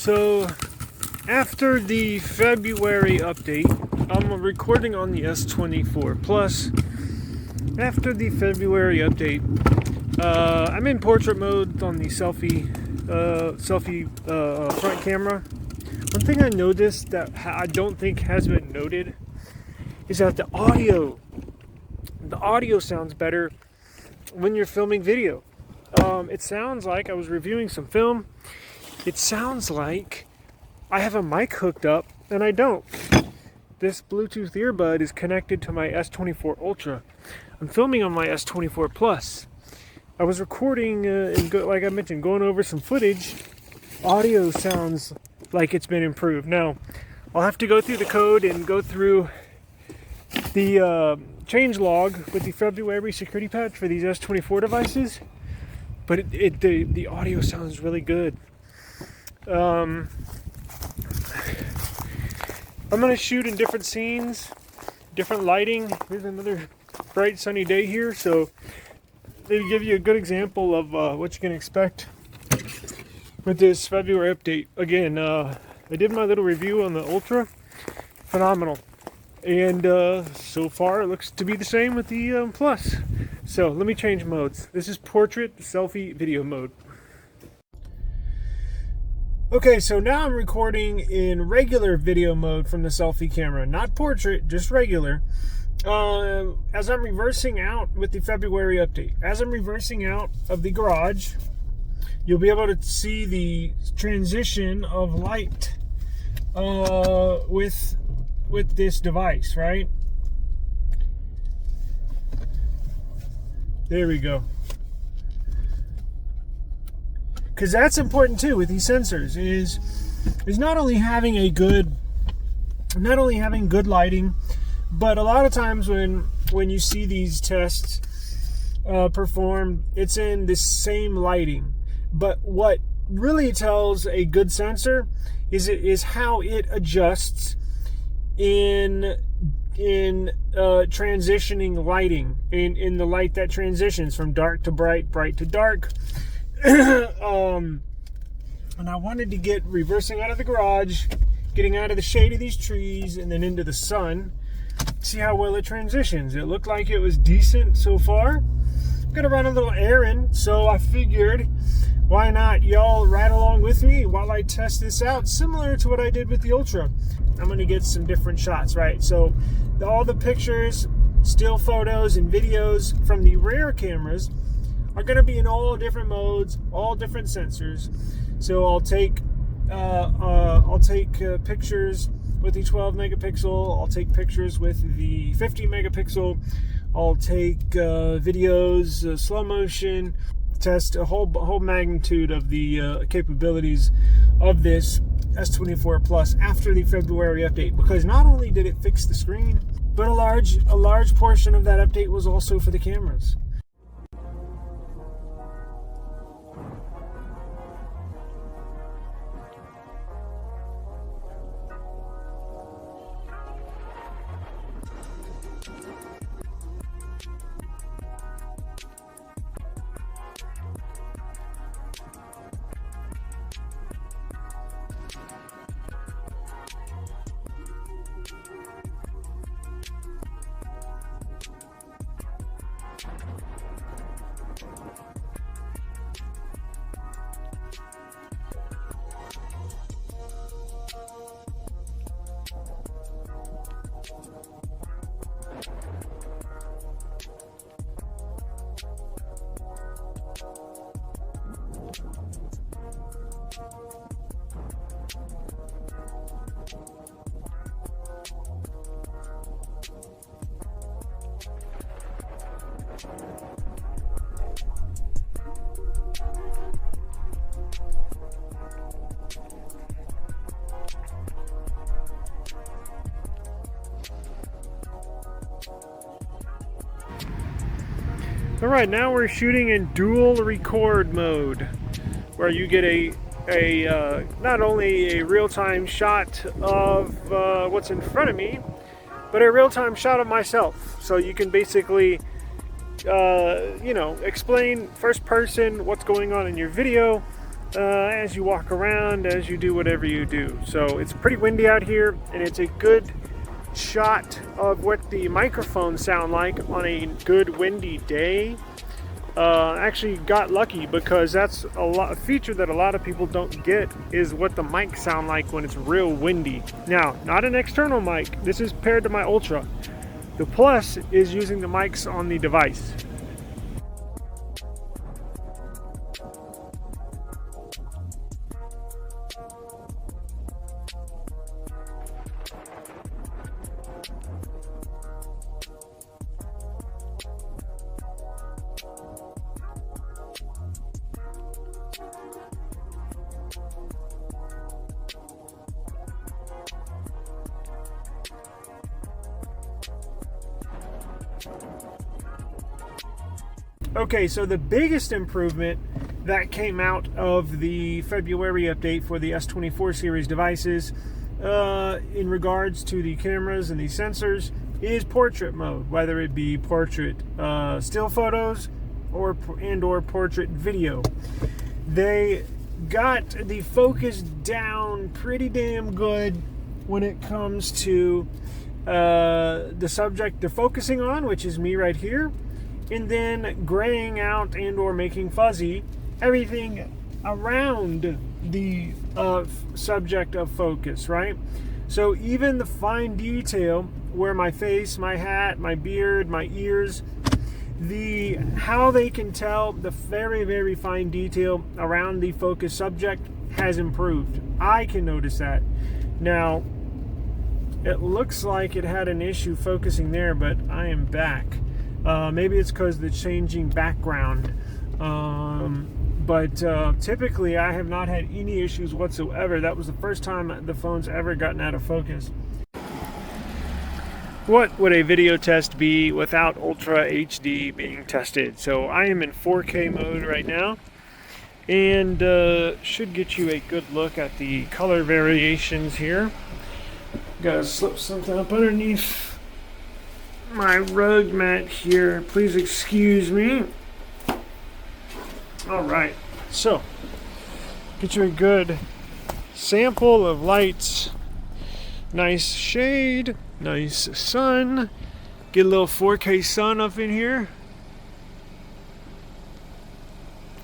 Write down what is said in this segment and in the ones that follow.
So after the February update, I'm recording on the S24 Plus. After the February update, I'm in portrait mode on the selfie front camera. One thing I noticed that I don't think has been noted is that the audio sounds better when you're filming video. It sounds like I was reviewing some film. It sounds like I have a mic hooked up, and I don't. This Bluetooth earbud is connected to my S24 Ultra. I'm filming on my S24 Plus. I was recording, like I mentioned, going over some footage. Audio sounds like it's been improved. Now, I'll have to go through the code and go through the change log with the February security patch for these S24 devices. But the audio sounds really good. I'm going to shoot in different scenes, different lighting. Here's another bright sunny day here, so they give you a good example of what you can expect with this February update. Again, I did my little review on the Ultra. Phenomenal. And so far it looks to be the same with the Plus. So let me change modes. This is portrait selfie video mode. Okay, so now I'm recording in regular video mode from the selfie camera. Not portrait, just regular. As I'm reversing out with the February update. As I'm reversing out of the garage, you'll be able to see the transition of light with this device, right? There we go. Because that's important too with these sensors is not only having good lighting, but a lot of times when you see these tests performed, it's in the same lighting. But what really tells a good sensor is how it adjusts in transitioning lighting, in the light that transitions from dark to bright, bright to dark. And I wanted to get reversing out of the garage, getting out of the shade of these trees, and then into the sun. See how well it transitions. It looked like it was decent so far. I'm gonna run a little errand, so I figured, why not y'all ride along with me while I test this out, similar to what I did with the Ultra. I'm gonna get some different shots, right? So all the pictures, still photos, and videos from the rear cameras are going to be in all different modes, all different sensors. So I'll take pictures with the 12 megapixel. I'll take pictures with the 50 megapixel. I'll take videos, slow motion, test a whole magnitude of the capabilities of this S24 Plus after the February update. Because not only did it fix the screen, but a large portion of that update was also for the cameras. Alright, now we're shooting in dual record mode, where you get a not only a real-time shot of what's in front of me, but a real-time shot of myself. So you can basically explain first person what's going on in your video, as you walk around, as you do whatever you do. So it's pretty windy out here, and it's a good shot of what the microphones sound like on a good windy day. Actually got lucky because that's a feature that a lot of people don't get, is what the mics sound like when it's real windy. Now, not an external mic. This is paired to my Ultra. The Plus is using the mics on the device. Okay, so the biggest improvement that came out of the February update for the S24 series devices in regards to the cameras and the sensors is portrait mode, whether it be portrait still photos or portrait video. They got the focus down pretty damn good when it comes to the subject they're focusing on, which is me right here, and then graying out and or making fuzzy everything around the subject of focus, right? So even the fine detail where my face, my hat, my beard, my ears, how they can tell the very, very fine detail around the focus subject has improved. I can notice that. Now, it looks like it had an issue focusing there, but I am back. Maybe it's because of the changing background. But typically I have not had any issues whatsoever. That was the first time the phone's ever gotten out of focus. What would a video test be without Ultra HD being tested? So I am in 4K mode right now, and should get you a good look at the color variations here. Gotta slip something up underneath my rug mat here. Please excuse me. All right, so get you a good sample of lights. Nice shade, nice sun. Get a little 4K sun up in here.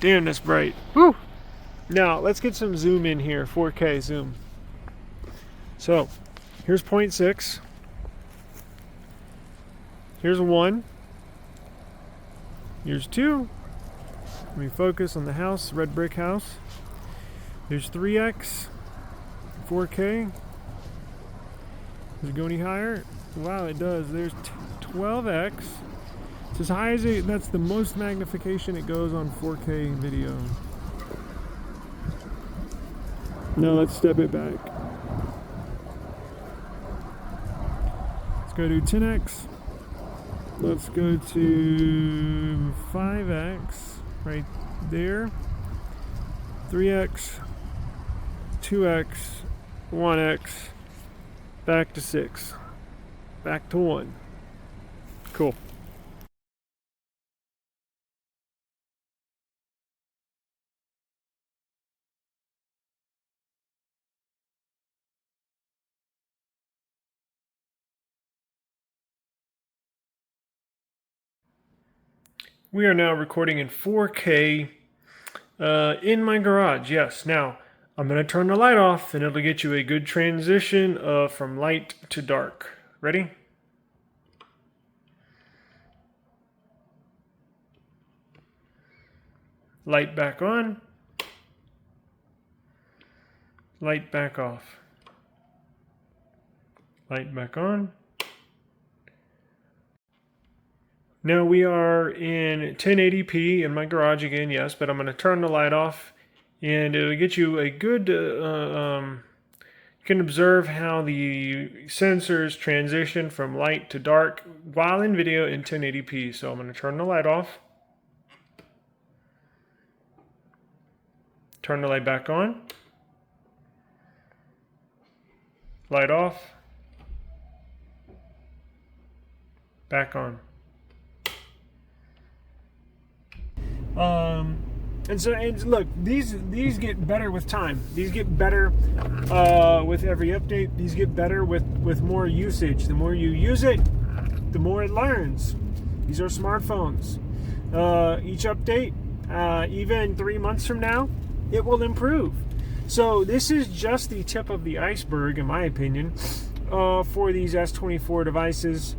Damn, that's bright. Whew. Now let's get some zoom in here. 4K zoom. So here's 0.6. Here's 1. Here's 2. Let me focus on the house, red brick house. There's 3x, 4K. Does it go any higher? Wow, it does. There's 12x. It's as high as that's the most magnification it goes on 4K video. Now let's step it back. Let's go to 10x. Let's go to 5x right there. 3x, 2x, 1x, back to 6, back to 1. Cool. We are now recording in 4K in my garage, yes. Now, I'm going to turn the light off and it'll get you a good transition from light to dark. Ready? Light back on. Light back off. Light back on. Now we are in 1080p in my garage again, yes, but I'm going to turn the light off and it'll get you a good, you can observe how the sensors transition from light to dark while in video in 1080p. So I'm going to turn the light off. Turn the light back on. Light off. Back on. And look, these get better with time. These get better with every update. These get better with more usage. The more you use it, the more it learns. These are smartphones. Each update, even 3 months from now, it will improve. So this is just the tip of the iceberg, in my opinion, for these S24 devices.